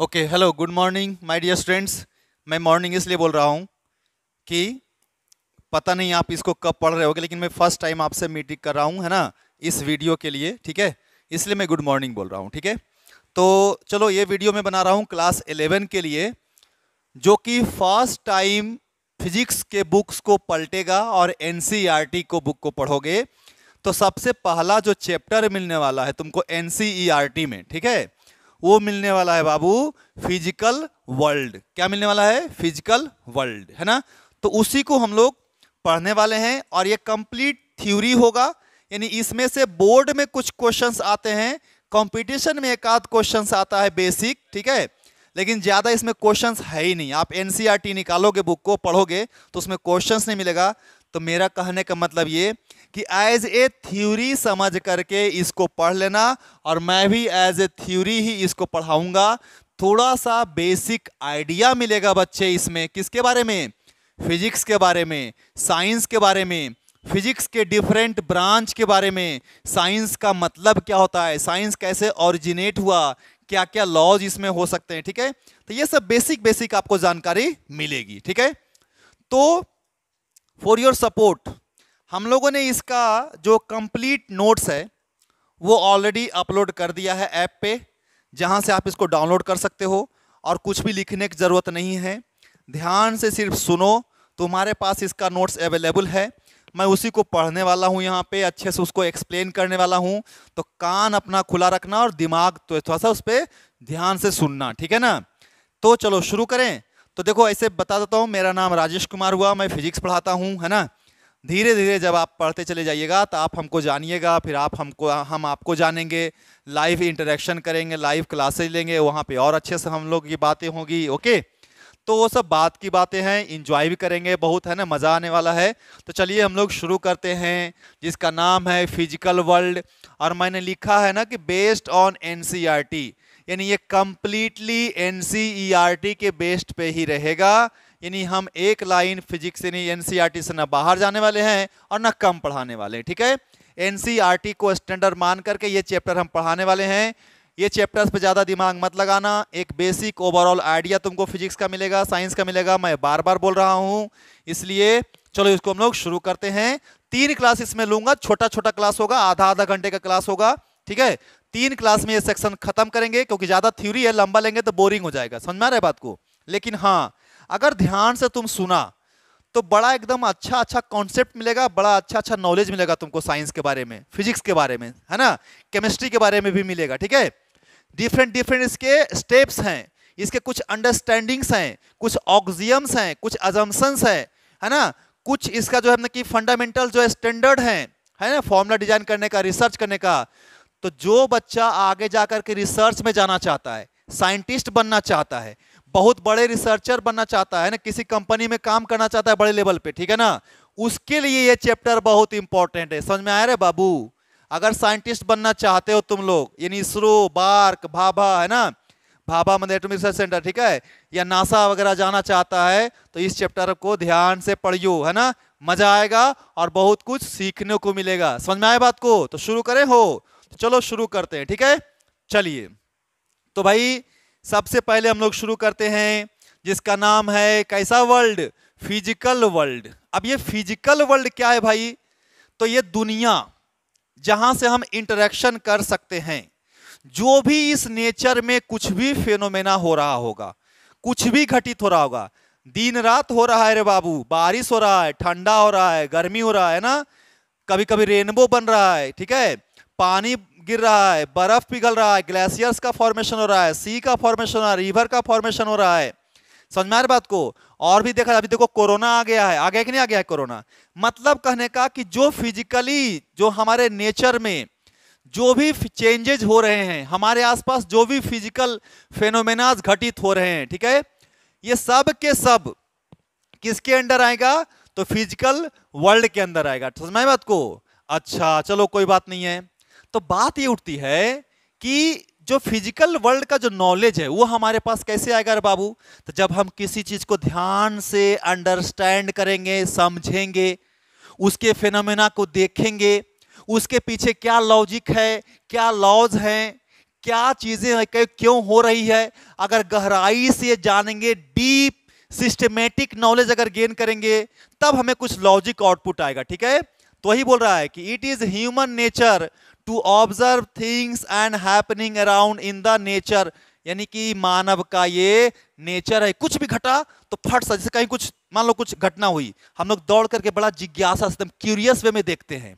Okay, hello, good morning my dear students. मैं morning इसलिए बोल रहा हूँ कि पता नहीं आप इसको कब पढ़ रहे होगे, लेकिन मैं फर्स्ट टाइम आपसे मीटिंग कर रहा हूँ, है ना, इस वीडियो के लिए। ठीक है, इसलिए मैं गुड मॉर्निंग बोल रहा हूँ। ठीक है, तो चलो, ये वीडियो मैं बना रहा हूँ क्लास 11 के लिए, जो कि फर्स्ट टाइम फिजिक्स के बुक्स को पलटेगा और एनसीईआरटी को बुक को पढ़ोगे। तो सबसे पहला जो चैप्टर मिलने वाला है तुमको एनसीईआरटी में, ठीक है, वो मिलने वाला है बाबू फिजिकल वर्ल्ड। क्या मिलने वाला है? फिजिकल वर्ल्ड, है ना। तो उसी को हम लोग पढ़ने वाले हैं और ये कंप्लीट थ्योरी होगा। यानी इसमें से बोर्ड में कुछ क्वेश्चंस आते हैं, कंपटीशन में एक आध क्वेश्चंस आता है बेसिक, ठीक है, लेकिन ज़्यादा इसमें क्वेश्चंस है ही नहीं। आप एनसीईआरटी निकालोगे, बुक को पढ़ोगे, तो उसमें क्वेश्चंस नहीं मिलेगा। तो मेरा कहने का मतलब ये कि एज ए थ्योरी समझ करके इसको पढ़ लेना, और मैं भी एज ए थ्योरी ही इसको पढ़ाऊंगा। थोड़ा सा बेसिक आइडिया मिलेगा बच्चे इसमें, किसके बारे में? फिजिक्स के बारे में, साइंस के बारे में, फिजिक्स के डिफरेंट ब्रांच के बारे में, साइंस का मतलब क्या होता है, साइंस कैसे ओरिजिनेट हुआ, क्या क्या लॉज इसमें हो सकते हैं। ठीक है, तो ये सब बेसिक बेसिक आपको जानकारी मिलेगी। ठीक है, तो फॉर योर सपोर्ट हम लोगों ने इसका जो कंप्लीट नोट्स है वो ऑलरेडी अपलोड कर दिया है ऐप पे, जहां से आप इसको डाउनलोड कर सकते हो और कुछ भी लिखने की ज़रूरत नहीं है। ध्यान से सिर्फ सुनो, तुम्हारे पास इसका नोट्स अवेलेबल है। मैं उसी को पढ़ने वाला हूँ, यहाँ पे अच्छे से उसको एक्सप्लेन करने वाला हूँ। तो कान अपना खुला रखना और दिमाग तो थोड़ा सा उस पर ध्यान से सुनना, ठीक है ना। तो चलो शुरू करें। तो देखो, ऐसे बता देता हूँ, मेरा नाम राजेश कुमार हुआ, मैं फिजिक्स पढ़ाता हूँ, है ना। धीरे धीरे जब आप पढ़ते चले जाइएगा तो आप हमको जानिएगा, फिर हम आपको जानेंगे, लाइव इंटरेक्शन करेंगे, लाइव क्लासेज लेंगे, वहाँ पे और अच्छे से हम लोग की बातें होगी। ओके, तो वो सब बात की बातें हैं, इंजॉय भी करेंगे बहुत, है ना, मज़ा आने वाला है। तो चलिए हम लोग शुरू करते हैं, जिसका नाम है फिजिकल वर्ल्ड। और मैंने लिखा है ना कि बेस्ड ऑन एनसीईआरटी, यानी ये कंप्लीटली एनसीईआरटी के बेस्ड पे ही रहेगा। यानी हम एक लाइन फिजिक्स यानी एनसीईआरटी से ना बाहर जाने वाले हैं और ना कम पढ़ाने वाले हैं। ठीक है, एनसीईआरटी को स्टैंडर्ड मान करके ये चैप्टर हम पढ़ाने वाले हैं। ये चैप्टर्स पे ज़्यादा दिमाग मत लगाना, एक बेसिक ओवरऑल आइडिया तुमको फिजिक्स का मिलेगा, साइंस का मिलेगा। मैं बार बार बोल रहा हूँ, इसलिए चलो इसको हम लोग शुरू करते हैं। 3 क्लास इसमें लूंगा, छोटा छोटा क्लास होगा, आधा आधा घंटे का क्लास होगा। ठीक है, 3 क्लास में ये सेक्शन खत्म करेंगे, क्योंकि ज़्यादा थ्योरी है, लंबा लेंगे तो बोरिंग हो जाएगा। समझ में आ रहा है बात को? लेकिन हाँ, अगर ध्यान से तुम सुना तो बड़ा एकदम अच्छा अच्छा कॉन्सेप्ट मिलेगा, बड़ा अच्छा अच्छा नॉलेज मिलेगा तुमको साइंस के बारे में, फिजिक्स के बारे में, है ना, केमिस्ट्री के बारे में भी मिलेगा। ठीक है, डिफरेंट डिफरेंट इसके स्टेप्स हैं, इसके कुछ अंडरस्टैंडिंग्स हैं, कुछ ऑक्सियम्स हैं, कुछ अजम्पशंस है ना, कुछ इसका जो है ना कि फंडामेंटल जो स्टैंडर्ड है ना, फॉर्मूला डिजाइन करने का, रिसर्च करने का। तो जो बच्चा आगे जाकर के रिसर्च में जाना चाहता है, साइंटिस्ट बनना चाहता है, बहुत बड़े रिसर्चर बनना चाहता है ना, किसी कंपनी में काम करना चाहता है बड़े लेवल पे, ठीक है ना, उसके लिए ये चैप्टर बहुत इंपॉर्टेंट है। समझ में आया रे बाबू? अगर साइंटिस्ट बनना चाहते हो तुम लोग, यानी इसरो, बार्क, भाभा, है ना, भाभा मतलब एटॉमिक रिसर्च सेंटर, ठीक है, या नासा वगैरह जाना चाहता है, तो इस चैप्टर को ध्यान से पढ़ियो, है ना, मजा आएगा और बहुत कुछ सीखने को मिलेगा। समझ में आए बात को? तो शुरू करें हो? तो चलो शुरू करते हैं। ठीक है, चलिए। तो भाई सबसे पहले हम लोग शुरू करते हैं, जिसका नाम है कैसा वर्ल्ड? Physical world. अब ये फिजिकल वर्ल्ड क्या है भाई? तो ये दुनिया जहां से हम इंटरेक्शन कर सकते हैं, जो भी इस नेचर में कुछ भी फेनोमेना हो रहा होगा, कुछ भी घटित हो रहा होगा, दिन रात हो रहा है रे बाबू, बारिश हो रहा है, ठंडा हो रहा है, गर्मी हो रहा है ना, कभी कभी रेनबो बन रहा है, ठीक है, पानी गिर रहा है, बर्फ पिघल रहा है, ग्लेशियर्स का फॉर्मेशन हो रहा है, सी का फॉर्मेशन हो रहा है, रिवर का फॉर्मेशन हो रहा है। समझ में आ रही बात को? और भी देखा, अभी देखो कोरोना आ गया है, आ गया कि नहीं आ गया है कोरोना? मतलब कहने का कि जो फिजिकली, जो हमारे नेचर में जो भी चेंजेज हो रहे हैं, हमारे आसपास जो भी फिजिकल फेनोमेनाज घटित हो रहे हैं, ठीक है, ये सब के सब किसके अंडर आएगा? तो फिजिकल वर्ल्ड के अंदर आएगा। समझ में आई बात को? अच्छा चलो, कोई बात नहीं है। तो बात ये उठती है कि जो फिजिकल वर्ल्ड का जो नॉलेज है वो हमारे पास कैसे आएगा रे बाबू? तो जब हम किसी चीज को ध्यान से अंडरस्टैंड करेंगे, समझेंगे, उसके फिनोमेना को देखेंगे, उसके पीछे क्या लॉजिक है, क्या लॉज हैं, क्या चीजें हैं, क्यों हो रही है, अगर गहराई से जानेंगे, डीप सिस्टमेटिक नॉलेज अगर गेन करेंगे, तब हमें कुछ लॉजिक आउटपुट आएगा। ठीक है, तो वही बोल रहा है कि it is human nature to observe things and happening around in the nature, यानी कि मानव का ये नेचर है। कुछ भी घटा तो फट से, जैसे कहीं कुछ मान लो कुछ घटना हुई, हम लोग दौड़ करके बड़ा जिज्ञासा एकदम क्यूरियस वे में देखते हैं,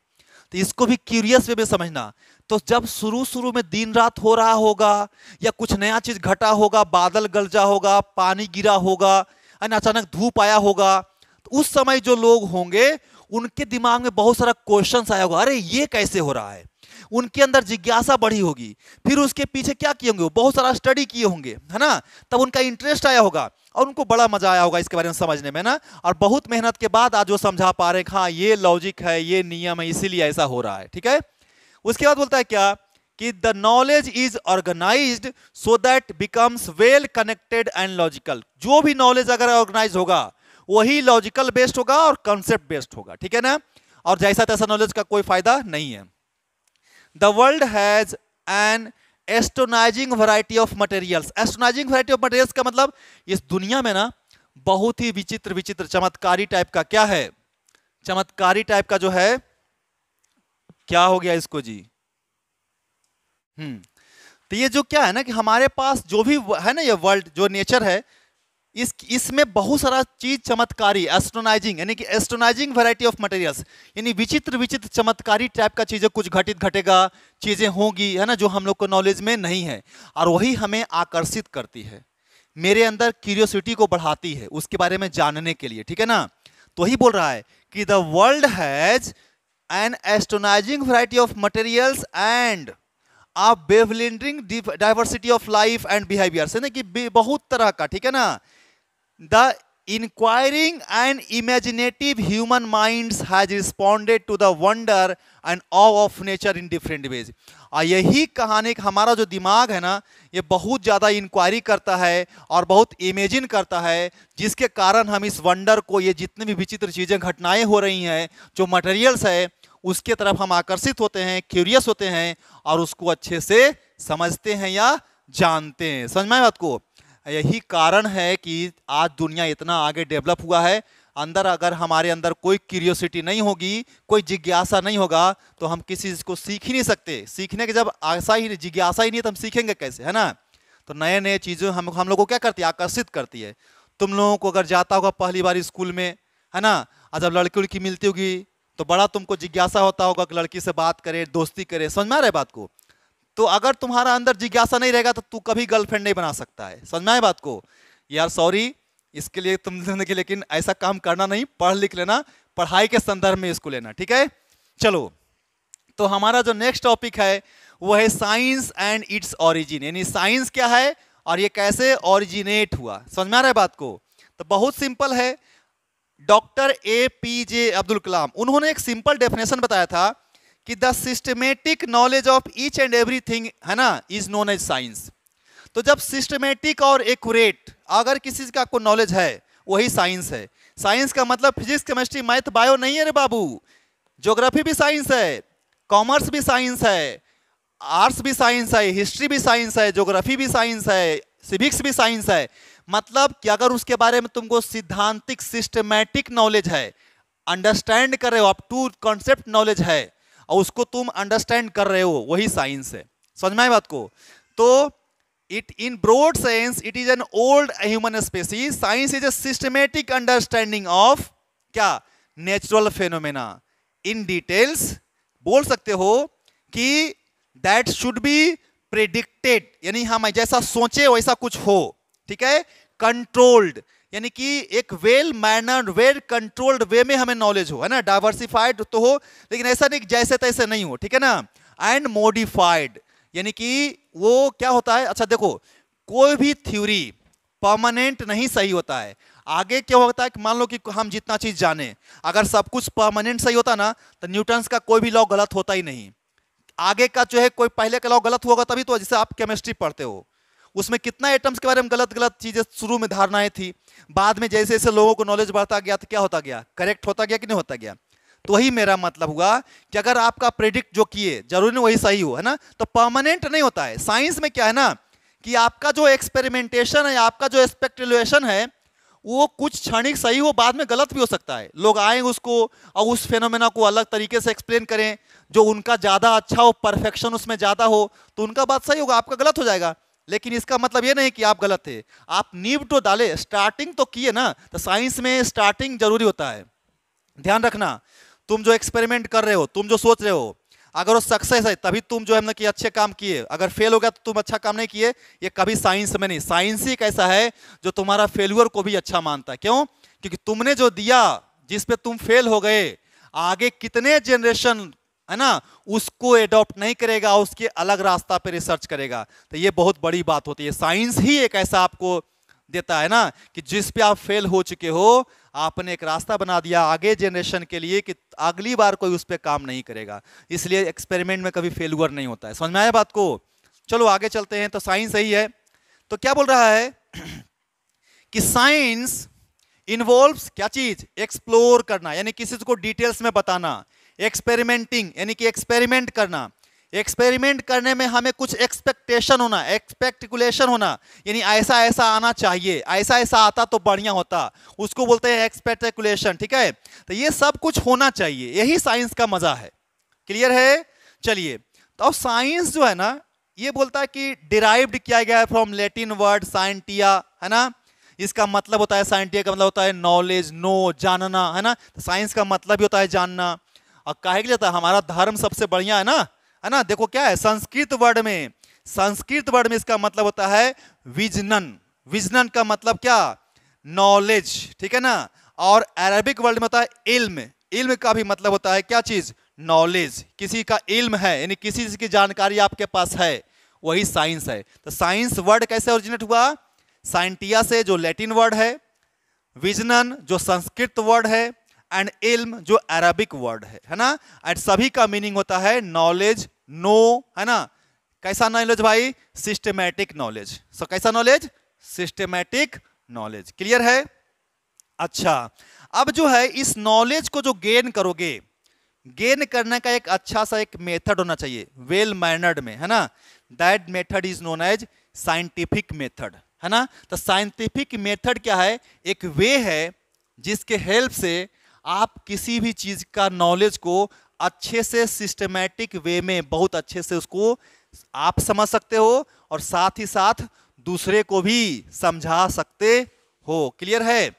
तो इसको भी क्यूरियस वे में समझना। तो जब शुरू शुरू में दिन रात हो रहा होगा या कुछ नया चीज घटा होगा, बादल गरजा होगा, पानी गिरा होगा, अचानक धूप आया होगा, तो उस समय जो लोग होंगे उनके दिमाग में बहुत सारा क्वेश्चंस आया होगा, अरे ये कैसे हो रहा है, उनके अंदर जिज्ञासा बढ़ी होगी। फिर उसके पीछे क्या किए होंगे, वो बहुत सारा स्टडी किए होंगे, है ना, तब उनका इंटरेस्ट आया होगा और उनको बड़ा मजा आया होगा इसके बारे में समझने में ना, और बहुत मेहनत के बाद आज वो समझा पा रहे हैं, हाँ ये लॉजिक है, ये नियम है, इसीलिए ऐसा हो रहा है। ठीक है, उसके बाद बोलता है क्या कि the knowledge is organised so that becomes well connected and logical. जो भी नॉलेज अगर ऑर्गेनाइज होगा वही लॉजिकल बेस्ड होगा और कॉन्सेप्ट बेस्ड होगा। ठीक है ना, और जैसा तैसा नॉलेज का कोई फायदा नहीं है। The world has an astonishing variety of materials. Astonishing variety of materials का मतलब इस दुनिया में ना बहुत ही विचित्र विचित्र चमत्कारी टाइप का क्या है, चमत्कारी टाइप का जो है, क्या हो गया इसको जी, तो ये जो क्या है ना कि हमारे पास जो भी है ना, ये वर्ल्ड जो नेचर है, इसमें बहुत सारा चीज चमत्कारी, एस्ट्रोनाइजिंग यानी कि एस्ट्रोनाइजिंग वैरायटी ऑफ मटेरियल्स, यानी विचित्र विचित्र चमत्कारी टाइप का चीजें, कुछ घटित घटेगा, चीजें होंगी, है ना, जो हम लोग को नॉलेज में नहीं है, और वही हमें आकर्षित करती है, मेरे अंदर क्यूरियोसिटी को बढ़ाती है उसके बारे में जानने के लिए। ठीक है ना, तो ही बोल रहा है कि the world has an astonishing variety of materials and a bewildering diversity of life and behaviours, है ना, कि बहुत तरह का, ठीक है ना, the inquiring and imaginative human minds has responded to the wonder and awe of nature in different ways। यही कहानी, हमारा जो दिमाग है ना, ये बहुत ज़्यादा इंक्वायरी करता है और बहुत इमेजिन करता है, जिसके कारण हम इस वंडर को, ये जितनी भी विचित्र चीज़ें घटनाएं हो रही हैं, जो मटेरियल्स है, उसके तरफ हम आकर्षित होते हैं, क्यूरियस होते हैं और उसको अच्छे से समझते हैं या जानते हैं। समझ में आया बात को? यही कारण है कि आज दुनिया इतना आगे डेवलप हुआ है। अंदर अगर हमारे अंदर कोई क्यूरियोसिटी नहीं होगी, कोई जिज्ञासा नहीं होगा, तो हम किसी चीज़ को सीख ही नहीं सकते। सीखने के जब आशा ही, जिज्ञासा ही नहीं, तो हम सीखेंगे कैसे, है ना। तो नए नए चीज़ें हम लोग को क्या करती है, आकर्षित करती है। तुम लोगों को अगर जाता होगा पहली बार स्कूल में, है ना, और जब लड़की उड़की मिलती होगी तो बड़ा तुमको जिज्ञासा होता होगा कि लड़की से बात करे, दोस्ती करे। समझ में आ रहा है बात को? तो अगर तुम्हारा अंदर जिज्ञासा नहीं रहेगा तो तू कभी गर्लफ्रेंड नहीं बना सकता है। समझ में आए बात को? यार सॉरी इसके लिए तुम जिंदगी, लेकिन ऐसा काम करना नहीं, पढ़ लिख लेना, पढ़ाई के संदर्भ में इसको लेना, ठीक है। चलो, तो हमारा जो नेक्स्ट टॉपिक है वो है साइंस एंड इट्स ओरिजिन, यानी साइंस क्या है और ये कैसे ओरिजिनेट हुआ। समझ में आ रहा है बात को? तो बहुत सिंपल है। डॉक्टर APJ अब्दुल कलाम, उन्होंने एक सिंपल डेफिनेशन बताया था कि the systematic knowledge of each and everything, है ना, इज नोन एज साइंस। तो जब सिस्टमेटिक और एक्यूरेट अगर किसी चीज का आपको नॉलेज है, वही साइंस है। साइंस का मतलब फिजिक्स, केमिस्ट्री, मैथ, बायो नहीं है रे बाबू। ज्योग्राफी भी साइंस है, कॉमर्स भी साइंस है, आर्ट्स भी साइंस है, हिस्ट्री भी साइंस है, ज्योग्राफी भी साइंस है, सिविक्स भी साइंस है। मतलब कि अगर उसके बारे में तुमको सिद्धांतिक सिस्टमैटिक नॉलेज है, अंडरस्टैंड कर रहे हो, अप टू कॉन्सेप्ट नॉलेज है और उसको तुम अंडरस्टैंड कर रहे हो, वही साइंस है। समझ में आए बात को? तो it in broad sense it is an old human species. Science is a systematic understanding of क्या, नेचुरल फेनोमेना इन डिटेल्स। बोल सकते हो कि दैट शुड बी प्रेडिक्टेड, यानी हम जैसा सोचे वैसा कुछ हो, ठीक है। कंट्रोल्ड, यानी कि एक well mannered, well controlled way में हमें नॉलेज हो, है ना। डाइवर्सिफाइड तो हो, लेकिन ऐसा नहीं जैसे तैसे नहीं हो, ठीक है ना। एंड मॉडिफाइड, यानी कि वो क्या होता है, अच्छा देखो, कोई भी थ्योरी परमानेंट नहीं सही होता है। आगे क्या होता है कि मान लो कि हम जितना चीज जाने, अगर सब कुछ परमानेंट सही होता ना, तो न्यूटन्स का कोई भी लॉ गलत होता ही नहीं। आगे का जो है कोई पहले का लॉ गलत होगा तभी तो, जैसे आप केमिस्ट्री पढ़ते हो, उसमें कितना एटम्स के बारे में गलत गलत चीजें शुरू में धारणाएं थी, बाद में जैसे जैसे लोगों को नॉलेज बढ़ता गया तो क्या होता गया, करेक्ट होता गया कि नहीं होता गया। तो वही मेरा मतलब हुआ कि अगर आपका प्रेडिक्ट जो किए जरूरी नहीं वही सही हो, है ना, तो परमानेंट नहीं होता है। साइंस में क्या है ना कि आपका जो एक्सपेरिमेंटेशन है, आपका जो स्पेक्युलेशन है, वो कुछ क्षणिक सही हो, बाद में गलत भी हो सकता है। लोग आए उसको और उस फेनोमेना को अलग तरीके से एक्सप्लेन करें, जो उनका ज़्यादा अच्छा हो, परफेक्शन उसमें ज़्यादा हो, तो उनका बात सही होगा, आपका गलत हो जाएगा। लेकिन इसका मतलब ये नहीं कि आप गलत थे, आप नींव तो डाले, स्टार्टिंग तो किए ना। तो साइंस में स्टार्टिंग जरूरी होता है। ध्यान रखना, तुम जो एक्सपेरिमेंट कर रहे हो, तुम जो सोच रहे हो, अगर वो सक्सेस है तभी तुम जो है ना कि अच्छे काम किए, अगर फेल हो गया तो तुम अच्छा काम नहीं किए। ये कभी साइंस में नहीं। साइंस ही कैसा है जो तुम्हारा फेल्यूर को भी अच्छा मानता है। क्यों? क्योंकि तुमने जो दिया, जिस पे तुम फेल हो गए, आगे कितने जनरेशन है ना उसको एडॉप्ट नहीं करेगा, उसके अलग रास्ता पे रिसर्च करेगा। तो ये बहुत बड़ी बात होती है। साइंस ही एक ऐसा आपको देता है ना कि जिस पे आप फेल हो चुके हो, आपने एक रास्ता बना दिया आगे जनरेशन के लिए कि अगली बार कोई उस पर काम नहीं करेगा। इसलिए एक्सपेरिमेंट में कभी फेलुअर नहीं होता है। समझ में आया बात को? चलो आगे चलते हैं। तो साइंस सही है। तो क्या बोल रहा है कि साइंस इन्वॉल्व्स क्या चीज? एक्सप्लोर करना, यानी किसी को डिटेल्स में बताना। एक्सपेरिमेंटिंग यानी कि एक्सपेरिमेंट करना। एक्सपेरिमेंट करने में हमें कुछ एक्सपेक्टेशन होना, एक्सपेक्टिकुलेशन होना, यानी ऐसा ऐसा आना चाहिए, ऐसा ऐसा आता तो बढ़िया होता, उसको बोलते हैं एक्सपेक्टिकुलेशन। ठीक है, तो ये सब कुछ होना चाहिए, यही साइंस का मजा है। क्लियर है? चलिए, तो अब साइंस जो है ना ये बोलता है कि डिराइव्ड किया गया है फ्रॉम लैटिन वर्ड साइंटिया, है ना। इसका मतलब होता है, साइंटिया का मतलब होता है नॉलेज, नो, जानना, है ना। तो साइंस का मतलब भी होता है जानना। और काहे के लिए था? हमारा धर्म सबसे बढ़िया है ना, है ना। देखो क्या है संस्कृत वर्ड में, संस्कृत वर्ड में इसका मतलब होता है विजनन। विजनन का मतलब क्या? नॉलेज, ठीक है ना। और अरबिक वर्ड में होता है इल्म। इल्म का भी मतलब होता है क्या चीज? नॉलेज। किसी का इल्म है यानी किसी चीज की जानकारी आपके पास है, वही साइंस है। तो साइंस वर्ड कैसे ओरिजिनेट हुआ? साइंटिया से, जो लैटिन वर्ड है, विजनन जो संस्कृत वर्ड है, एंड इल्म जो अरबिक वर्ड है ना। एंड सभी का मीनिंग होता है नॉलेज, नो, है ना। कैसा नॉलेज भाई? Systematic knowledge. सो कैसा नॉलेज? Systematic knowledge. क्लियर है? अच्छा, अब जो है इस नॉलेज को जो गेन करोगे, गेन करने का एक अच्छा सा एक मेथड होना चाहिए, वेल मैनर्ड में, है ना। That method is known as scientific method, है ना। तो साइंटिफिक मेथड क्या है? एक वे है जिसके हेल्प से आप किसी भी चीज का नॉलेज को अच्छे से सिस्टमैटिक वे में, बहुत अच्छे से उसको आप समझ सकते हो और साथ ही साथ दूसरे को भी समझा सकते हो। क्लियर है?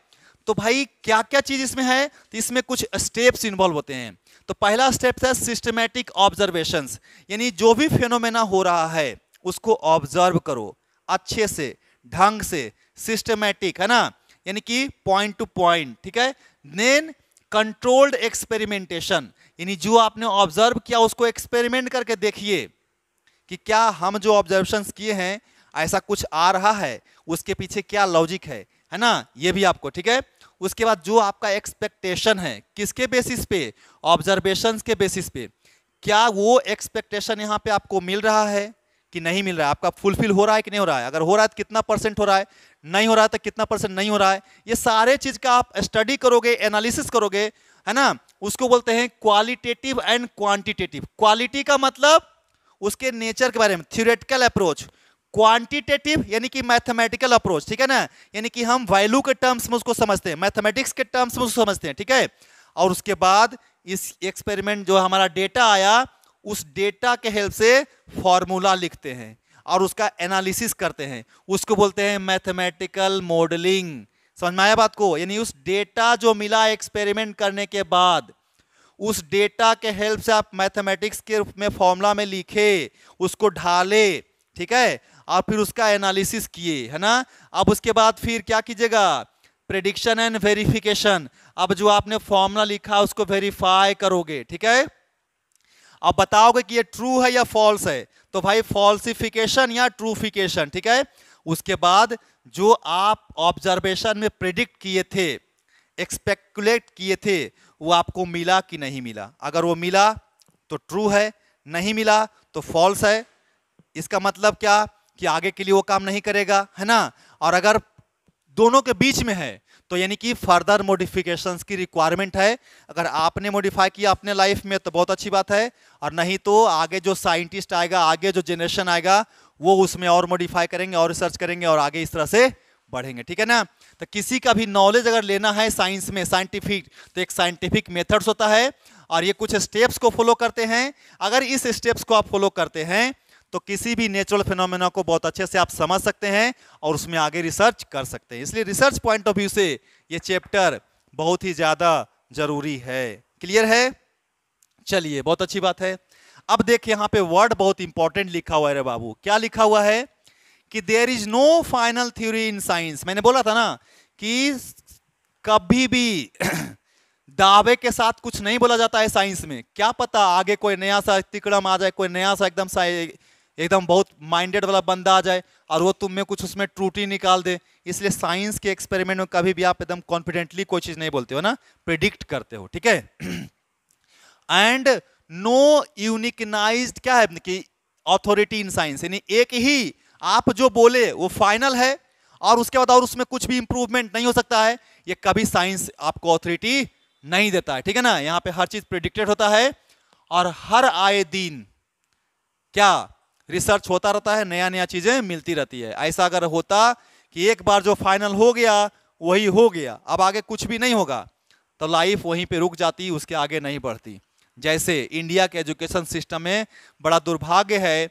तो भाई क्या क्या चीज इसमें है? तो इसमें कुछ स्टेप्स इन्वॉल्व होते हैं। तो पहला स्टेप है सिस्टमैटिक ऑब्जर्वेशंस, यानी जो भी फेनोमेना हो रहा है उसको ऑब्जर्व करो अच्छे से, ढंग से, सिस्टमैटिक, है ना, यानी कि पॉइंट टू पॉइंट। ठीक है। देन कंट्रोल्ड एक्सपेरिमेंटेशन, यानी जो आपने ऑब्जर्व किया उसको एक्सपेरिमेंट करके देखिए कि क्या हम जो ऑब्जर्वेशंस किए हैं ऐसा कुछ आ रहा है, उसके पीछे क्या लॉजिक है ना, ये भी आपको। ठीक है। उसके बाद जो आपका एक्सपेक्टेशन है, किसके बेसिस पे? ऑब्जर्वेशंस के बेसिस पे। क्या वो एक्सपेक्टेशन यहाँ पे आपको मिल रहा है कि नहीं मिल रहा है? आपका फुलफिल हो रहा है कि नहीं हो रहा है? अगर हो रहा है तो कितना परसेंट हो रहा है, नहीं हो रहा है तो कितना परसेंट नहीं हो रहा है? ये सारे चीज का आप स्टडी करोगे, एनालिसिस करोगे, है ना। उसको बोलते हैं क्वालिटेटिव एंड क्वांटिटेटिव। क्वालिटी का मतलब उसके नेचर के बारे में, थ्योरेटिकल अप्रोच। क्वांटिटेटिव यानी कि मैथमेटिकल अप्रोच, ठीक है ना, यानी कि हम वैल्यू के टर्म्स में उसको समझते हैं, मैथमेटिक्स के टर्म्स में उसको समझते हैं। ठीक है। और उसके बाद इस एक्सपेरिमेंट जो हमारा डेटा आया, उस डेटा के हेल्प से फॉर्मूला लिखते हैं और उसका एनालिसिस करते हैं, उसको बोलते हैं मैथमेटिकल मॉडलिंग। समझ में आया बात को? यानी उस डेटा जो मिला एक्सपेरिमेंट करने के बाद, उस डेटा के हेल्प से आप मैथमेटिक्स के रूप में फॉर्मूला में लिखे, उसको ढाले, ठीक है, और फिर उसका एनालिसिस किए, है ना। अब उसके बाद फिर क्या कीजिएगा? Prediction and verification. अब जो आपने फॉर्मूला लिखा उसको वेरीफाई करोगे, ठीक है। अब बताओगे कि ये ट्रू है या फॉल्स है, तो भाई फॉल्सिफिकेशन या ट्रूफिकेशन, ठीक है। उसके बाद जो आप ऑब्जर्वेशन में प्रेडिक्ट किए थे, एक्सपेक्युलेट किए थे, वो आपको मिला कि नहीं मिला। अगर वो मिला तो ट्रू है, नहीं मिला तो फॉल्स है। इसका मतलब क्या? कि आगे के लिए वो काम नहीं करेगा, है ना। और अगर दोनों के बीच में है तो यानी कि फर्दर मॉडिफिकेशंस की रिक्वायरमेंट है। अगर आपने मॉडिफाई किया अपने लाइफ में तो बहुत अच्छी बात है, और नहीं तो आगे जो साइंटिस्ट आएगा, आगे जो जनरेशन आएगा, वो उसमें और मॉडिफाई करेंगे और रिसर्च करेंगे और आगे इस तरह से बढ़ेंगे, ठीक है ना। तो किसी का भी नॉलेज अगर लेना है साइंस में, साइंटिफिक, तो एक साइंटिफिक मेथड्स होता है और ये कुछ स्टेप्स को फॉलो करते हैं। अगर इस स्टेप्स को आप फॉलो करते हैं तो किसी भी नेचुरल फिनोमेना को बहुत अच्छे से आप समझ सकते हैं और उसमें आगे रिसर्च कर सकते हैं। इसलिए रिसर्च पॉइंट ऑफ व्यू से ये चैप्टर बहुत ही ज्यादा जरूरी है। क्लियर है? चलिए, बहुत अच्छी बात है। अब देखिए यहाँ पे वर्ड बहुत इंपॉर्टेंट लिखा हुआ है रे बाबू। क्या लिखा हुआ है कि there is no final theory in science. मैंने बोला था ना कि कभी भी दावे के साथ कुछ नहीं बोला जाता है साइंस में। क्या पता आगे कोई नया सा तिकड़म आ जाए, कोई नया सा एकदम बहुत माइंडेड वाला बंदा आ जाए और वो तुम में कुछ उसमें त्रुटि निकाल दे। इसलिए साइंस के एक्सपेरिमेंट में कभी भी आप एकदम कॉन्फिडेंटली कोई चीज नहीं बोलते हो ना, प्रिडिक्ट करते हो, ठीक है। एंड नो यूनिकनाइज्ड क्या है कि अथॉरिटी इन साइंस, यानी एक ही आप जो बोले वो फाइनल है और उसके बाद और उसमें कुछ भी इंप्रूवमेंट नहीं हो सकता है। ये कभी साइंस आपको अथॉरिटी नहीं देता है, ठीक है ना। यहाँ पे हर चीज प्रिडिक्टेड होता है और हर आए दिन क्या रिसर्च होता रहता है, नया नया चीजें मिलती रहती है। ऐसा अगर होता कि एक बार जो फाइनल हो गया वही हो गया, अब आगे कुछ भी नहीं होगा, तो लाइफ वहीं पे रुक जाती, उसके आगे नहीं बढ़ती। जैसे इंडिया के एजुकेशन सिस्टम में बड़ा दुर्भाग्य है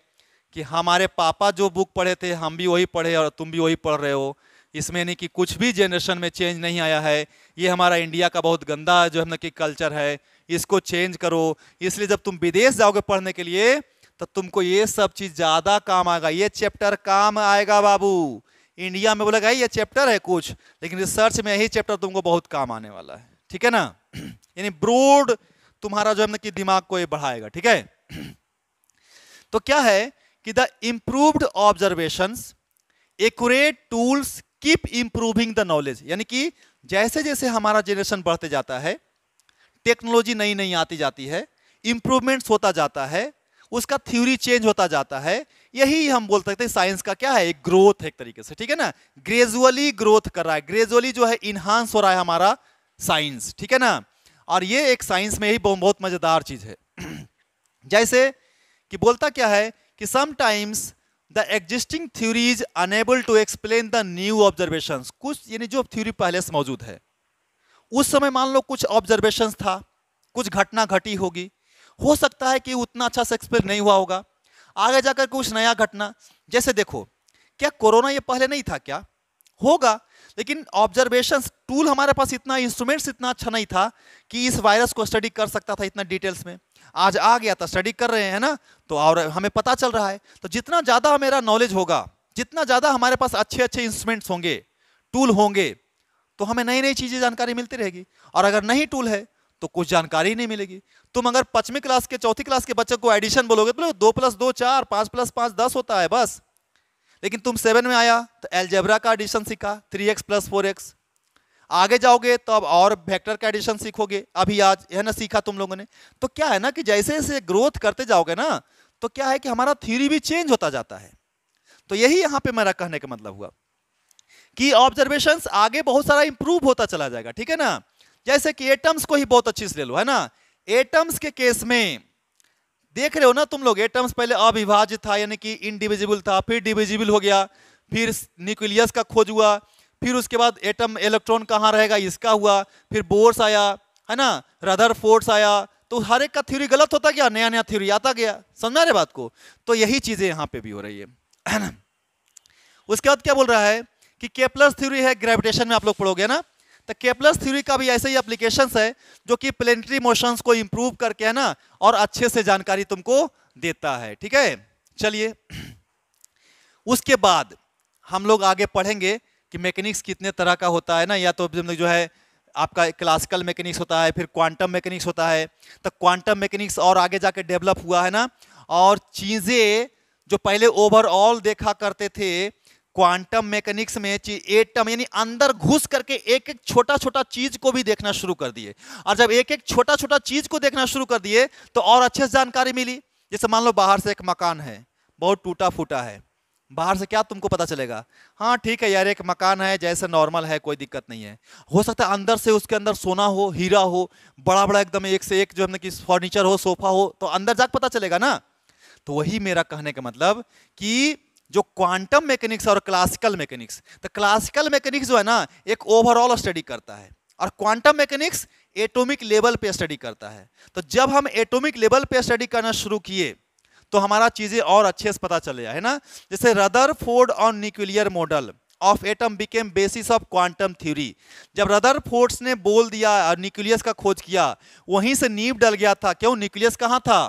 कि हमारे पापा जो बुक पढ़े थे हम भी वही पढ़े और तुम भी वही पढ़ रहे हो। इसमें नहीं कि कुछ भी जनरेशन में चेंज नहीं आया है। ये हमारा इंडिया का बहुत गंदा जो है ना कि कल्चर है, इसको चेंज करो। इसलिए जब तुम विदेश जाओगे पढ़ने के लिए तो तुमको ये सब चीज ज्यादा काम आएगा, ये चैप्टर काम आएगा बाबू। इंडिया में बोलेगा ये चैप्टर है कुछ, लेकिन रिसर्च में यही चैप्टर तुमको बहुत काम आने वाला है, ठीक है ना। यानी ब्रॉड तुम्हारा जो है ना कि दिमाग को ये बढ़ाएगा, ठीक है। तो क्या है कि the improved observations accurate tools keep improving the knowledge, यानी कि जैसे जैसे हमारा जनरेशन बढ़ते जाता है, टेक्नोलॉजी नई नई आती जाती है, इंप्रूवमेंट्स होता जाता है, उसका थ्योरी चेंज होता जाता है। यही हम बोल सकते हैं साइंस का क्या है, एक ग्रोथ है एक तरीके से, ठीक है ना। ग्रेजुअली ग्रोथ कर रहा है, ग्रेजुअली जो है इनहांस हो रहा है हमारा साइंस, ठीक है ना। और ये एक साइंस में ही बहुत मजेदार चीज है। जैसे कि बोलता क्या है कि sometimes the existing theory is unable to explain the new observations. कुछ यानी जो थ्योरी पहले से मौजूद है, उस समय मान लो कुछ ऑब्जर्वेशंस था, कुछ घटना घटी होगी, हो सकता है कि उतना अच्छा से एक्सप्लेन नहीं हुआ होगा, आगे जाकर कुछ नया घटना। जैसे देखो, क्या कोरोना ये पहले नहीं था? क्या होगा, लेकिन ऑब्जर्वेशंस टूल हमारे पास इतना, इंस्ट्रूमेंट्स इतना अच्छा नहीं था कि इस वायरस को स्टडी कर सकता था इतना डिटेल्स में। आज आ गया था, स्टडी कर रहे हैं ना, तो और हमें पता चल रहा है। तो जितना ज्यादा मेरा नॉलेज होगा, जितना ज्यादा हमारे पास अच्छे अच्छे इंस्ट्रूमेंट्स होंगे, टूल होंगे, तो हमें नई नई चीजें जानकारी मिलती रहेगी। और अगर नहीं टूल है तो कुछ जानकारी नहीं मिलेगी। तुम अगर 5वीं क्लास के, 4थी क्लास के बच्चे को एडिशन बोलोगे तो 2 + 2 4, 5 + 5 10 होता है बस। लेकिन तुम 7 में आया तो एलजेब्रा का एडिशन सीखा, 3x + 4x। आगे जाओगे तो अब और वेक्टर का एडिशन सीखोगे, अभी आज है ना सीखा तुम लोगों ने। तो क्या है ना कि जैसे जैसे ग्रोथ करते जाओगे ना, तो क्या है कि हमारा थ्योरी भी चेंज होता जाता है। तो यही यहां पे मेरा कहने का मतलब हुआ कि ऑब्जर्वेशंस आगे बहुत सारा इंप्रूव होता चला जाएगा, ठीक है ना। जैसे कि एटम्स को ही बहुत अच्छी से ले लो, है ना। एटम्स के केस में देख रहे हो ना तुम लोग, एटम्स पहले अविभाज्य था, यानी कि इनडिविजिबल था, फिर डिविजिबल हो गया, फिर न्यूक्लियस का खोज हुआ, फिर उसके बाद एटम इलेक्ट्रॉन कहाँ रहेगा इसका हुआ, फिर बोर्स आया, है ना, रदरफोर्ड आया। तो हर एक का थ्योरी गलत होता गया, नया नया थ्योरी आता गया। समझ रहे बात को? तो यही चीजें यहाँ पे भी हो रही है ना। उसके बाद क्या बोल रहा है कि केपलर्स थ्योरी है, ग्रेविटेशन में आप लोग पढ़ोगे ना। तो केपलर्स थ्योरी का भी ऐसे ही एप्लीकेशंस है जो कि प्लेनेटरी मोशंस को इंप्रूव करके, है ना, और अच्छे से जानकारी तुमको देता है, ठीक है। चलिए, उसके बाद हम लोग आगे पढ़ेंगे कि मैकेनिक्स कितने तरह का होता है ना। या तो जो है आपका क्लासिकल मैकेनिक्स होता है, फिर क्वांटम मैकेनिक्स होता है। तो क्वांटम मैकेनिक्स और आगे जाके डेवलप हुआ है ना। और चीजें जो पहले ओवरऑल देखा करते थे क्वांटम मैकेनिक्स में, एटम यानी अंदर घुस करके एक एक छोटा छोटा चीज को भी देखना शुरू कर दिए। और जब एक एक छोटा छोटा चीज को देखना शुरू कर दिए तो और अच्छे से जानकारी मिली। जैसे मान लो बाहर से एक मकान है, बहुत टूटा फूटा है, बाहर से क्या तुमको पता चलेगा? हाँ ठीक है यार, एक मकान है जैसे नॉर्मल है, कोई दिक्कत नहीं है। हो सकता है अंदर से उसके अंदर सोना हो, हीरा हो, बड़ा बड़ा एकदम एक से एक जो हमने कि फर्नीचर हो, सोफा हो, तो अंदर जाकर पता चलेगा ना। तो वही मेरा कहने का मतलब कि जो क्वांटम मैकेनिक्स और क्लासिकल मैकेनिक्स, तो क्लासिकल मैकेनिक्स जो है ना एक ओवरऑल स्टडी करता है और क्वांटम मैकेनिक्स एटॉमिक लेवल पे स्टडी करता है। तो जब हम एटॉमिक लेवल पे स्टडी करना शुरू किए तो हमारा चीजें और अच्छे से पता चले, है ना। जैसे Rutherford on nuclear model of atom became basis of quantum theory. जब रदरफोर्ड ने बोल दिया और न्यूक्लियस का खोज किया, वहीं से नींव डल गया था। क्यों? न्यूक्लियस कहाँ था?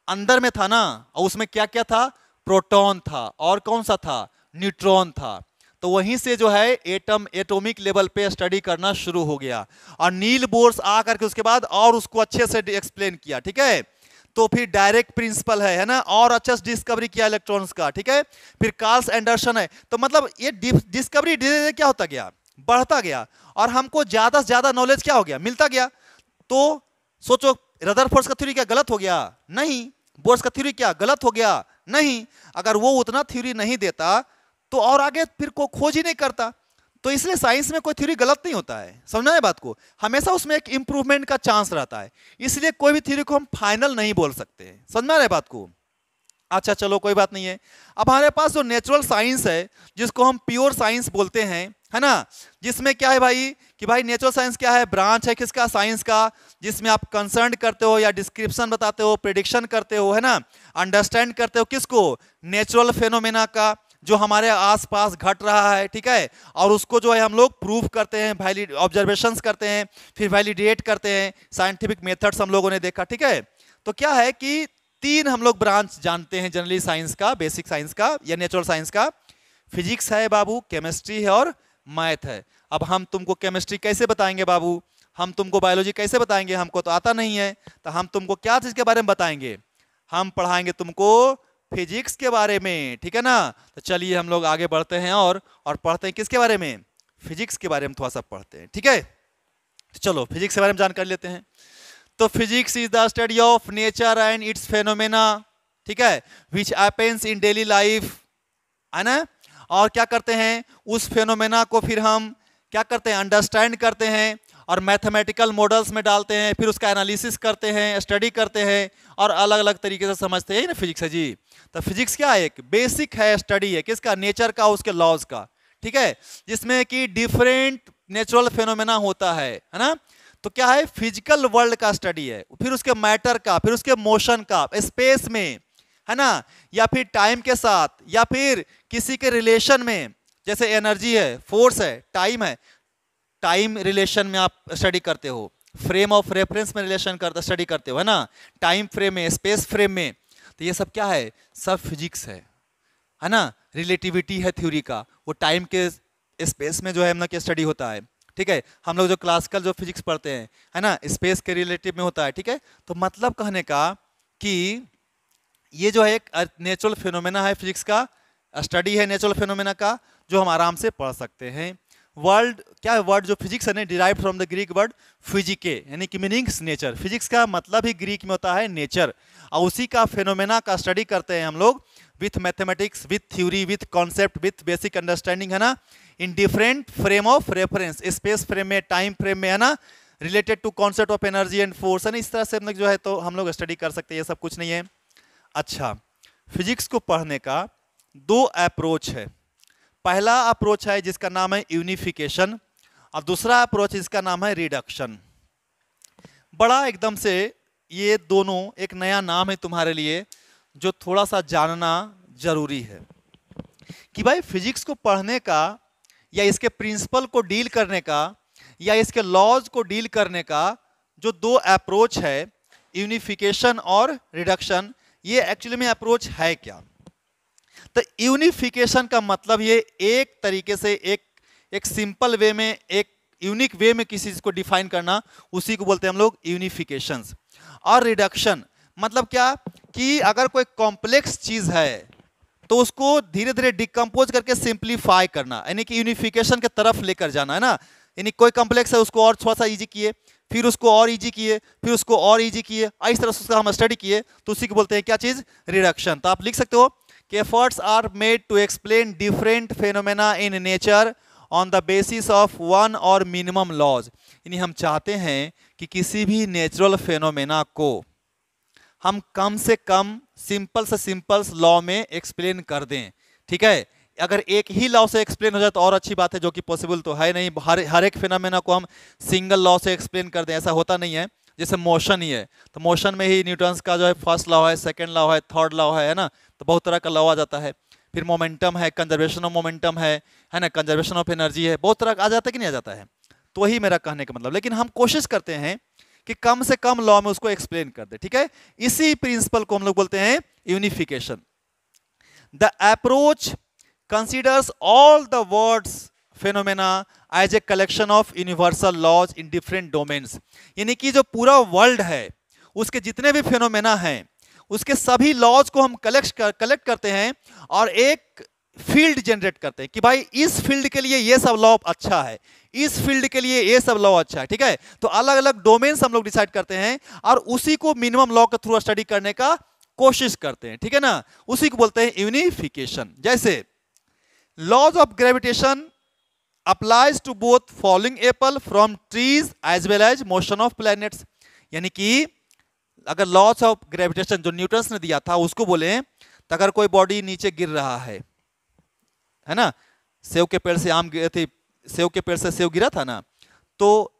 अंदर में था ना। और उसमें क्या क्या था? प्रोटॉन था, और कौन सा था? न्यूट्रॉन था। तो वहीं से जो है एटम एटॉमिक लेवल पे स्टडी करना शुरू हो गया। और नील बोर्स आकर के उसके बाद और उसको अच्छे से एक्सप्लेन किया, ठीक है। तो फिर डायरेक्ट प्रिंसिपल है ना, और अच्छा डिस्कवरी किया इलेक्ट्रॉन्स का, ठीक है। फिर कार्ल्स एंडरसन है। तो मतलब ये डिस्कवरी धीरे धीरे क्या होता गया? बढ़ता गया, और हमको ज्यादा से ज्यादा नॉलेज क्या हो गया? मिलता गया। तो सोचो, रदरफोर्ड का थ्योरी क्या गलत हो गया? नहीं। बोर्स का थ्योरी क्या गलत हो गया? नहीं। अगर वो उतना थ्योरी नहीं देता तो और आगे फिर को खोज ही नहीं करता। तो इसलिए साइंस में कोई थ्योरी गलत नहीं होता है, समझना है बात को। हमेशा उसमें एक इंप्रूवमेंट का चांस रहता है, इसलिए कोई भी थ्योरी को हम फाइनल नहीं बोल सकते, समझना है बात को। अच्छा चलो कोई बात नहीं है। अब हमारे पास जो नेचुरल साइंस है, जिसको हम प्योर साइंस बोलते हैं, है ना, जिसमें क्या है भाई कि भाई नेचुरल साइंस क्या है? ब्रांच है किसका? साइंस का, जिसमें आप कंसर्न करते हो या डिस्क्रिप्शन बताते हो, प्रेडिक्शन करते हो, है ना, अंडरस्टैंड करते हो किसको? नेचुरल फेनोमेना का, जो हमारे आसपास घट रहा है, ठीक है। और उसको जो है हम लोग प्रूव करते हैं, वैलिड ऑब्जर्वेशंस करते हैं, फिर वैलिडेट करते हैं, साइंटिफिक मेथड्स हम लोगों ने देखा, ठीक है। तो क्या है कि तीन हम लोग ब्रांच जानते हैं जनरली साइंस का, बेसिक साइंस का या नेचुरल साइंस का। फिजिक्स है बाबू, केमिस्ट्री है और मैथ है। अब हम तुमको केमिस्ट्री कैसे बताएंगे बाबू? हम तुमको बायोलॉजी कैसे बताएंगे? हमको तो आता नहीं है। तो हम तुमको क्या चीज के बारे में बताएंगे? हम पढ़ाएंगे तुमको फिजिक्स के बारे में, ठीक है ना। तो चलिए हम लोग आगे बढ़ते हैं और पढ़ते हैं किसके बारे में? फिजिक्स के बारे में थोड़ा सा पढ़ते हैं, ठीक है। तो चलो फिजिक्स के बारे में जानकारी लेते हैं। तो physics is the study of nature and it's phenomena, ठीक है, विच हैपेंस इन डेली लाइफ, है ना। और क्या करते हैं? उस फेनोमेना को फिर हम क्या करते हैं? अंडरस्टैंड करते हैं और मैथमेटिकल मॉडल्स में डालते हैं, फिर उसका एनालिसिस करते हैं, स्टडी करते हैं और अलग अलग तरीके से समझते हैं ना। फिजिक्स है जी। तो फिजिक्स क्या है? एक बेसिक है, स्टडी है किसका? नेचर का, उसके लॉज का, ठीक है, जिसमें कि डिफरेंट नेचुरल फेनोमेना होता है ना। तो क्या है? फिजिकल वर्ल्ड का स्टडी है, फिर उसके मैटर का, फिर उसके मोशन का, स्पेस में, है ना, या फिर टाइम के साथ, या फिर किसी के रिलेशन में, जैसे एनर्जी है, फोर्स है, टाइम है, टाइम रिलेशन में आप स्टडी करते हो, फ्रेम ऑफ रेफरेंस में रिलेशन करते स्टडी करते हो, है ना, टाइम फ्रेम में, स्पेस फ्रेम में। तो ये सब क्या है? सब फिजिक्स है ना। रिलेटिविटी है थ्योरी का, वो टाइम के स्पेस में जो है हम लोग स्टडी होता है, ठीक है। हम लोग जो क्लासिकल जो फिजिक्स पढ़ते हैं, है ना, स्पेस के रिलेटिव में होता है, ठीक है। तो मतलब कहने का कि ये जो है एक नेचुरल फिनोमेना है, फिजिक्स का स्टडी है नेचुरल फिनोमेना का, जो हम आराम से पढ़ सकते हैं। वर्ल्ड क्या है? वर्ड जो फिजिक्स है ना, derived from the Greek word physike, यानी कि मीनिंग्स नेचर। फिजिक्स का मतलब ही ग्रीक में होता है नेचर, और उसी का फिनोमेना का स्टडी करते हैं हम लोग with mathematics, with theory, with concept, with basic understanding, है ना, in different frame of reference, space frame में, टाइम फ्रेम में, है ना, related to concept of energy and force, है ना। इस तरह से हम लोग जो है तो हम लोग स्टडी कर सकते हैं, ये सब कुछ नहीं है। अच्छा, फिजिक्स को पढ़ने का दो अप्रोच है। पहला अप्रोच है जिसका नाम है यूनिफिकेशन, और दूसरा अप्रोच जिसका नाम है रिडक्शन। बड़ा एकदम से ये दोनों एक नया नाम है तुम्हारे लिए, जो थोड़ा सा जानना जरूरी है कि भाई फिजिक्स को पढ़ने का या इसके प्रिंसिपल को डील करने का या इसके लॉज को डील करने का जो दो अप्रोच है, यूनिफिकेशन और रिडक्शन, ये एक्चुअली में अप्रोच है क्या? तो यूनिफिकेशन का मतलब ये एक तरीके से एक सिंपल वे में, एक यूनिक वे में किसी चीज को डिफाइन करना, उसी को बोलते हैं हम लोग यूनिफिकेशंस। और रिडक्शन मतलब क्या कि अगर कोई कॉम्प्लेक्स चीज है तो उसको धीरे धीरे डिकम्पोज करके सिंप्लीफाई करना, यानी कि यूनिफिकेशन के तरफ लेकर जाना, है ना। यानी कोई कॉम्प्लेक्स है उसको और थोड़ा सा इजी किए, फिर उसको और इजी किए, फिर उसको और इजी किए, इस तरह से उसका हम स्टडी किए, तो उसी को बोलते हैं क्या चीज? रिडक्शन। तो आप लिख सकते हो कि efforts are made to explain different phenomena in nature on the basis of one or minimum laws. यानी हम चाहते हैं कि किसी भी नेचुरल फेनोमेना को हम कम से कम सिंपल से सिंपल लॉ में एक्सप्लेन कर दें, ठीक है। अगर एक ही लॉ से एक्सप्लेन हो जाए तो और अच्छी बात है, जो कि पॉसिबल तो है नहीं। हर एक फिनोमेना को हम सिंगल लॉ से एक्सप्लेन कर दें, ऐसा होता नहीं है। जैसे मोशन ही है, तो मोशन में ही न्यूटन्स का जो है फर्स्ट लॉ है, सेकंड लॉ है, थर्ड लॉ है ना, तो बहुत तरह का लॉ आ जाता है। फिर मोमेंटम है, कंजर्वेशन ऑफ मोमेंटम है ना, कंजर्वेशन ऑफ एनर्जी है, बहुत तरह का आ जाता है कि नहीं आ जाता है। तो वही मेरा कहने का मतलब, लेकिन हम कोशिश करते हैं कि कम से कम लॉ में उसको एक्सप्लेन कर दे, ठीक है। इसी प्रिंसिपल को हम लोग बोलते हैं unification. The approach considers all the words phenomena as a collection of universal laws in different domains। यानी कि जो पूरा वर्ल्ड है उसके जितने भी फिनोमेना हैं उसके सभी लॉज को हम कलेक्ट करते हैं और एक फील्ड जनरेट करते हैं कि भाई इस फील्ड के लिए ये सब लॉ अच्छा है, इस फील्ड के लिए ये सब लॉ अच्छा है, ठीक है। तो अलग अलग डोमेन्स हम लोग डिसाइड करते हैं और उसी को मिनिमम लॉ के थ्रू स्टडी करने का कोशिश करते हैं, ठीक है ना। उसी को बोलते हैं यूनिफिकेशन। जैसे laws of gravitation applies to both falling apple from trees as well as motion of planets। यानी कि अगर लॉज ऑफ ग्रेविटेशन जो न्यूटन्स ने दिया था उसको बोले तो अगर कोई बॉडी नीचे गिर रहा है ना, सेव के पेड़ से आम गिरे थे, सेव के पेड़ से सेव गिरा था ना, तो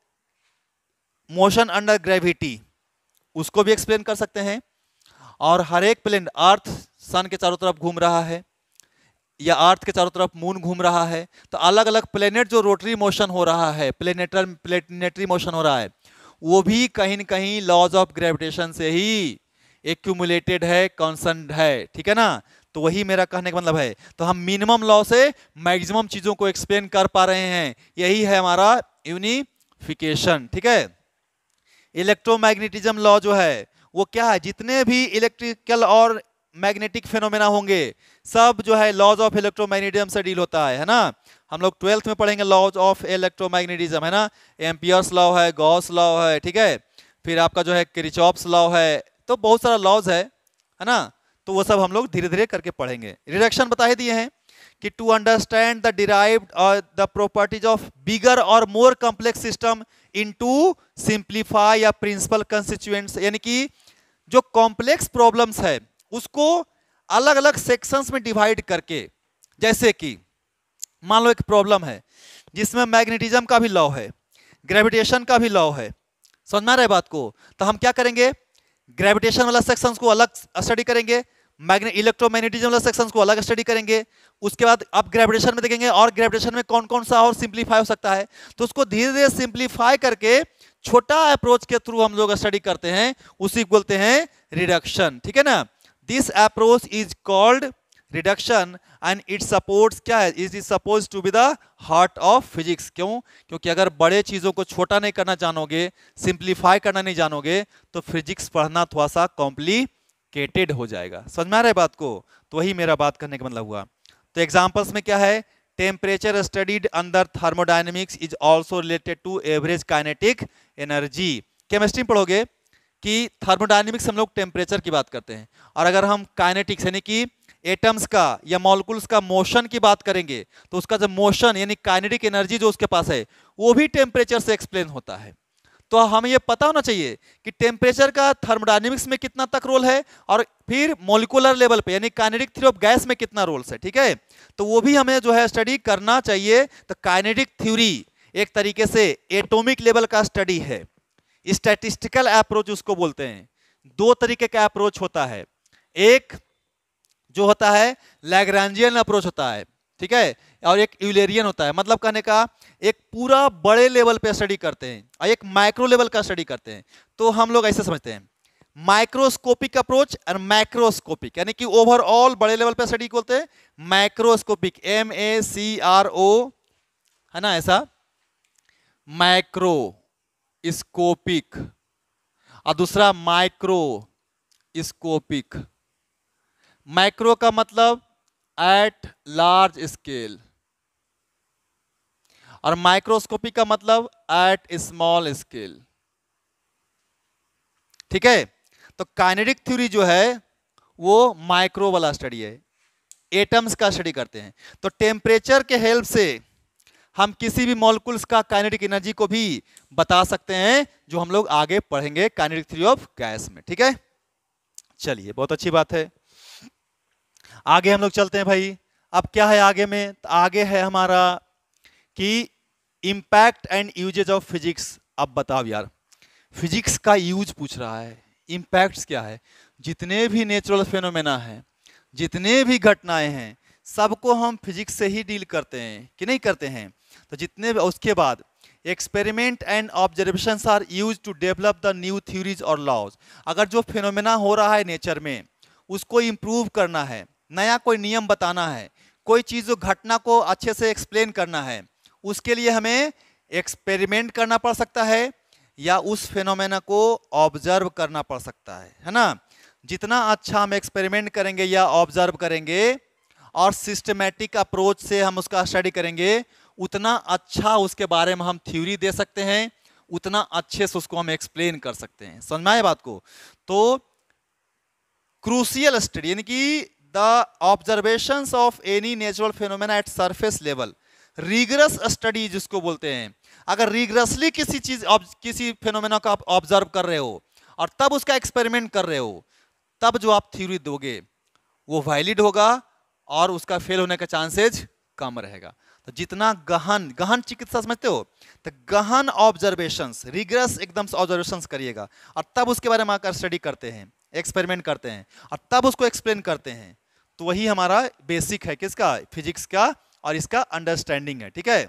मोशन अंडर ग्रेविटी उसको भी एक्सप्लेन कर सकते हैं। और हर एक प्लेनेट, अर्थ सन के चारों तरफ घूम रहा है या अर्थ के चारों तरफ मून घूम रहा है, तो अलग अलग प्लेनेट जो रोटरी मोशन हो रहा है, प्लेनेटरी मोशन हो रहा है, वो भी कहीं न कहीं लॉज ऑफ ग्रेविटेशन से ही एक्यूमुलेटेड है, कॉन्स्टेंट है, ठीक है ना। तो वही मेरा कहने का मतलब है। तो हम मिनिमम लॉ से मैक्सिमम चीजों को एक्सप्लेन कर पा रहे हैं, यही है हमारा यूनिफिकेशन, ठीक है। इलेक्ट्रोमैग्नेटिज्म लॉ जो है वो क्या है, जितने भी इलेक्ट्रिकल और मैग्नेटिक फेनोमेना होंगे सब जो है लॉज ऑफ इलेक्ट्रोमैग्नेटिज्म से डील होता है ना। हम लोग 12th में पढ़ेंगे लॉज ऑफ इलेक्ट्रोमैग्नेटिज्म, है ना। एम्पियर्स लॉ है, गॉस लॉ है, ठीक है। फिर आपका जो है किरचॉफ्स लॉ है, तो बहुत सारा लॉज है ना। तो वो सब हम लोग धीरे धीरे करके पढ़ेंगे। रिडक्शन बता ही दिए हैं कि टू अंडरस्टैंड द डिराइव्ड और द प्रॉपर्टीज ऑफ बिगर और more complex system into simplify या प्रिंसिपल कंस्टिट्यूएंट्स। यानी कि जो कॉम्प्लेक्स प्रॉब्लम्स है उसको अलग अलग सेक्शंस में डिवाइड करके, जैसे कि मान लो एक प्रॉब्लम है जिसमें मैग्नेटिज्म का भी लॉ है, ग्रेविटेशन का भी लॉ है, समझ में आ रहा है बात को। तो हम क्या करेंगे, ग्रेविटेशन वाला सेक्शंस को अलग स्टडी करेंगे, इलेक्ट्रोमैग्नेटिज्म वाला सेक्शंस को अलग स्टडी करेंगे। उसके बाद अब ग्रेविटेशन में देखेंगे और ग्रेविटेशन में कौन कौन सा और सिंप्लीफाई हो सकता है, तो उसको धीरे धीरे सिंप्लीफाई करके छोटा अप्रोच के थ्रू हम लोग स्टडी करते हैं, उसी को बोलते हैं रिडक्शन, ठीक है ना। This approach is called reduction and it supports क्या है, it is supposed to be the heart of physics। क्यों? क्योंकि अगर बड़े चीजों को छोटा नहीं करना जानोगे, सिंप्लीफाई करना नहीं जानोगे, तो फिजिक्स पढ़ना थोड़ा सा कॉम्प्लिकेटेड हो जाएगा। समझ में आ रहा है बात को। तो वही मेरा बात करने का मतलब हुआ। तो एग्जांपल्स में क्या है, temperature studied under thermodynamics is also related to average kinetic energy. Chemistry में पढ़ोगे कि थर्मोडायनेमिक्स हम लोग टेम्परेचर की बात करते हैं, और अगर हम काइनेटिक्स यानी कि एटम्स का या मॉलिक्यूल्स का मोशन की बात करेंगे तो उसका जो मोशन यानी काइनेटिक एनर्जी जो उसके पास है वो भी टेम्परेचर से एक्सप्लेन होता है। तो हमें ये पता होना चाहिए कि टेम्परेचर का थर्मोडायनेमिक्स में कितना तक रोल है, और फिर मॉलिक्यूलर लेवल पे यानी काइनेटिक थ्योरी ऑफ गैस में कितना रोल है, ठीक है। तो वो भी हमें जो है स्टडी करना चाहिए। तो काइनेटिक थ्योरी एक तरीके से एटॉमिक लेवल का स्टडी है। स्टैटिस्टिकल अप्रोच उसको बोलते हैं। दो तरीके का अप्रोच होता है, एक जो होता है लैग्रांजियन अप्रोच होता है, ठीक है, और एक यूलेरियन होता है। मतलब कहने का एक पूरा बड़े लेवल पे स्टडी करते हैं और एक माइक्रो लेवल का स्टडी करते हैं। तो हम लोग ऐसे समझते हैं माइक्रोस्कोपिक अप्रोच और मैक्रोस्कोपिक, यानी कि ओवरऑल बड़े लेवल पे स्टडी बोलते हैं मैक्रोस्कोपिक, MACRO, है ना, ऐसा मैक्रो स्कोपिक, और दूसरा माइक्रोस्कोपिक। मैक्रो का मतलब एट लार्ज स्केल और माइक्रोस्कोपिक का मतलब एट स्मॉल स्केल, ठीक है। तो काइनेटिक थ्योरी जो है वो माइक्रो वाला स्टडी है, एटम्स का स्टडी करते हैं। तो टेम्परेचर के हेल्प से हम किसी भी मॉलिक्यूल्स का काइनेटिक एनर्जी को भी बता सकते हैं, जो हम लोग आगे पढ़ेंगे काइनेटिक थ्योरी ऑफ गैस में। ठीक है, चलिए बहुत अच्छी बात है। आगे हम लोग चलते हैं भाई। अब क्या है आगे में? तो आगे है हमारा कि impact and usages of physics. अब बताओ यार, फिजिक्स का यूज पूछ रहा है, इम्पैक्ट्स क्या है? जितने भी नेचुरल फेनोमेना हैं, जितने भी घटनाएं हैं, सबको हम फिजिक्स से ही डील करते हैं कि नहीं करते हैं? तो जितने उसके बाद experiment and observations are use to develop the new theories और लॉज। अगर जो फेनोमेना हो रहा है नेचर में, उसको इम्प्रूव करना है, नया कोई नियम बताना है, कोई चीज़ जो घटना को अच्छे से एक्सप्लेन करना है, उसके लिए हमें एक्सपेरिमेंट करना पड़ सकता है या उस फेनोमेना को ऑब्जर्व करना पड़ सकता है ना? जितना अच्छा हम एक्सपेरिमेंट करेंगे या ऑब्जर्व करेंगे और सिस्टमैटिक अप्रोच से हम उसका स्टडी करेंगे, उतना अच्छा उसके बारे में हम थ्योरी दे सकते हैं, उतना अच्छे से उसको हम एक्सप्लेन कर सकते हैं। समझ में आए बात को? तो क्रूशियल स्टडी यानी कि the observations of any natural phenomena at surface level, rigorous study जिसको बोलते हैं। अगर रिगरसली किसी फेनोमेना को आप ऑब्जर्व कर रहे हो और तब उसका एक्सपेरिमेंट कर रहे हो, तब जो आप थ्योरी दोगे वो वैलिड होगा और उसका फेल होने का चांसेज कम रहेगा। तो जितना गहन चिकित्सा समझते हो, तो गहन ऑब्जर्वेशंस, रिगरस एकदम से ऑब्जर्वेशंस करिएगा और तब उसके बारे में आकर स्टडी करते हैं, एक्सपेरिमेंट करते हैं और तब उसको एक्सप्लेन करते हैं। तो वही हमारा बेसिक है किसका? फिजिक्स का, और इसका अंडरस्टैंडिंग है। ठीक है,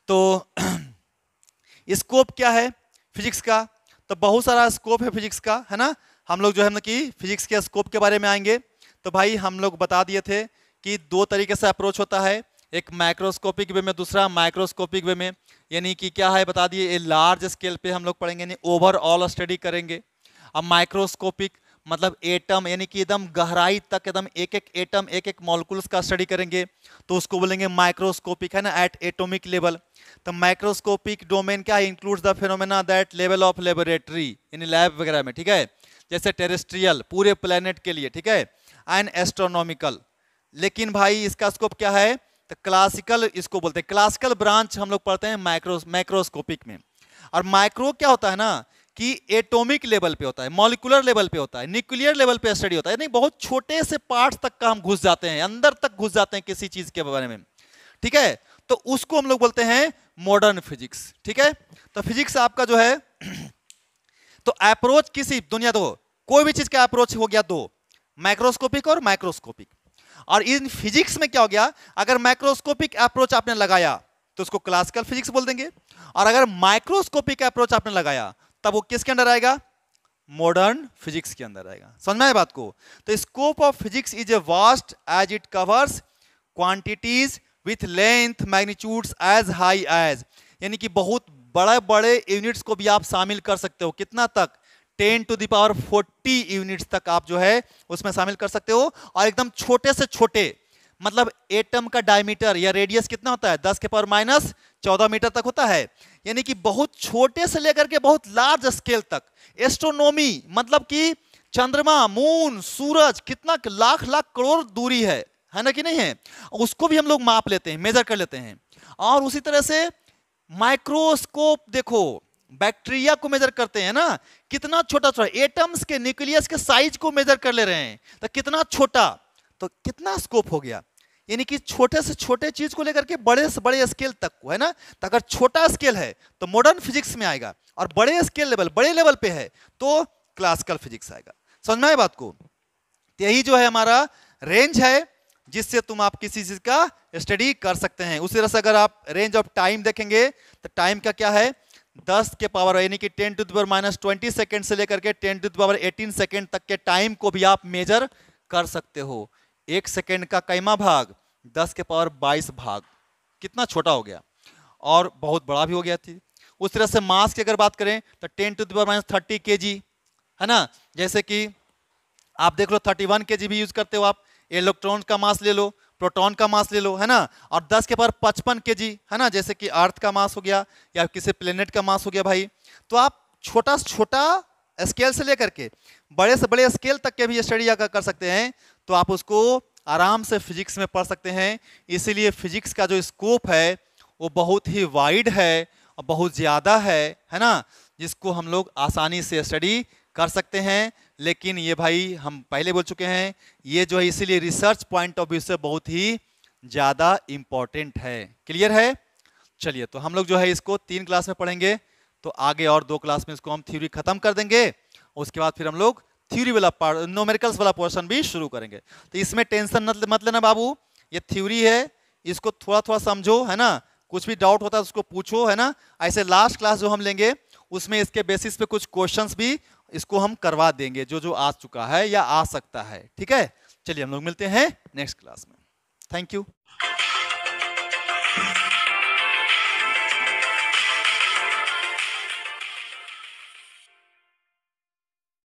तो स्कोप क्या है फिजिक्स का? तो बहुत सारा स्कोप है फिजिक्स का, है ना? हम लोग जो है कि फिजिक्स के स्कोप के बारे में आएंगे। तो भाई हम लोग बता दिए थे कि दो तरीके से अप्रोच होता है, एक माइक्रोस्कोपिक वे में, दूसरा माइक्रोस्कोपिक वे में। यानी कि क्या है बता दिए, लार्ज स्केल पे हम लोग पढ़ेंगे, यानी ओवरऑल स्टडी करेंगे। अब माइक्रोस्कोपिक मतलब एटम, यानी कि एकदम गहराई तक, एकदम एक एक एटम, एक एक मॉलिक्यूल्स का स्टडी करेंगे, तो उसको बोलेंगे माइक्रोस्कोपिक, है ना, एट एटॉमिक लेवल। तो माइक्रोस्कोपिक डोमेन क्या includes the phenomena that level of laboratory, यानी लैब वगैरह में, ठीक है, जैसे टेरेस्ट्रियल पूरे प्लेनेट के लिए, ठीक है, एंड एस्ट्रोनॉमिकल। लेकिन भाई इसका स्कोप क्या है? तो क्लासिकल इसको बोलते हैं, क्लासिकल ब्रांच हम लोग पढ़ते हैं माइक्रोस्कोपिक में। और माइक्रो क्या होता है ना कि एटॉमिक लेवल पे होता है, मॉलिक्यूलर लेवल पे होता है, न्यूक्लियर लेवल पे स्टडी होता है, यानी बहुत छोटे से पार्ट्स तक का हम घुस जाते हैं, अंदर तक घुस जाते हैं किसी चीज के बारे में। ठीक है, तो उसको हम लोग बोलते हैं मॉडर्न फिजिक्स। ठीक है, तो फिजिक्स आपका जो है तो अप्रोच किसी दुनिया दो, कोई भी चीज का अप्रोच हो गया दो, माइक्रोस्कोपिक और माइक्रोस्कोपिक। और इन फिजिक्स में क्या हो गया, अगर माइक्रोस्कोपिक अप्रोच आपने लगाया तो उसको क्लासिकल फिजिक्स बोल देंगे, और अगर माइक्रोस्कोपिक अप्रोच आपने लगाया तब वो किसके अंदर आएगा? मॉडर्न फिजिक्स के अंदर आएगा। समझ में आए बात को? तो scope of physics is a vast as it covers quantities with length magnitudes as high as, यानी कि बहुत बड़े बड़े यूनिट्स को भी आप शामिल कर सकते हो। कितना तक? 10 टू द पावर 40 यूनिट्स तक आप जो है उसमें शामिल कर सकते हो। और एकदम छोटे से छोटे, मतलब एटम का डायमीटर या रेडियस कितना होता है? 10 के पावर माइनस 14 मीटर तक होता है। यानी कि बहुत छोटे से लेकर के बहुत लार्ज स्केल तक। एस्ट्रोनॉमी मतलब कि चंद्रमा, मून, सूरज कितना लाख लाख करोड़ दूरी है ना कि नहीं है, उसको भी हम लोग माप लेते हैं, मेजर कर लेते हैं। और उसी तरह से माइक्रोस्कोप देखो, बैक्टीरिया को मेजर करते हैं ना, कितना छोटा छोटा, एटम्स के न्यूक्लियस के साइज को मेजर कर ले रहे हैं, तो कितना छोटा, तो कितना स्कोप हो गया। यानी कि छोटे से छोटे चीज को लेकर के बड़े से बड़े स्केल तक को, है ना। तो अगर छोटा स्केल है तो मॉडर्न फिजिक्स में आएगा, और बड़े स्केल लेवल, बड़े लेवल पे है तो क्लासिकल फिजिक्स आएगा। समझ में आए बात को? यही जो है हमारा रेंज है जिससे तुम आप किसी चीज का स्टडी कर सकते हैं। उसी तरह से अगर आप रेंज ऑफ टाइम देखेंगे तो टाइम का क्या है? 10 के पावर यानी कि 10 to the power minus 20 second से लेकर के 10 टू द पावर 18 सेकेंड तक के टाइम को भी आप मेजर कर सकते हो। एक सेकेंड का कैमा भाग 10 के पावर 22 भाग, कितना छोटा हो गया और बहुत बड़ा भी हो गया थी। उस तरह से मास की अगर बात करें तो 10 to the power minus 30 kg, है ना। जैसे कि आप देख लो 31 kg भी यूज करते हो आप। इलेक्ट्रॉन का मास ले लो, प्रोटॉन का मास ले लो, है ना। और 10 के पावर 55 kg, है ना, जैसे कि अर्थ का मास हो गया या किसी प्लेनेट का मास हो गया भाई। तो आप छोटा से छोटा स्केल से लेकर के बड़े से बड़े स्केल तक के भी स्टडी अगर कर सकते हैं तो आप उसको आराम से फिजिक्स में पढ़ सकते हैं। इसीलिए फिजिक्स का जो स्कोप है वो बहुत ही वाइड है और बहुत ज़्यादा है ना, जिसको हम लोग आसानी से स्टडी कर सकते हैं। लेकिन ये भाई हम पहले बोल चुके हैं, ये जो है इसीलिए रिसर्च पॉइंट ऑफ व्यू से बहुत ही ज़्यादा इम्पोर्टेंट है। क्लियर है? चलिए, तो हम लोग जो है इसको 3 क्लास में पढ़ेंगे, तो आगे और 2 क्लास में इसको हम थ्योरी खत्म कर देंगे। उसके बाद फिर हम लोग थ्योरी वाला पार्ट, न्यूमेरिकल्स वाला पोर्शन भी शुरू करेंगे। तो इसमें टेंशन मत लेना बाबू, ये थ्योरी है, इसको थोड़ा थोड़ा समझो, है ना। कुछ भी डाउट होता है उसको पूछो, है ना। ऐसे लास्ट क्लास जो हम लेंगे उसमें इसके बेसिस पे कुछ क्वेश्चंस भी इसको हम करवा देंगे, जो जो आ चुका है या आ सकता है। ठीक है, चलिए हम लोग मिलते हैं नेक्स्ट क्लास में। Thank you.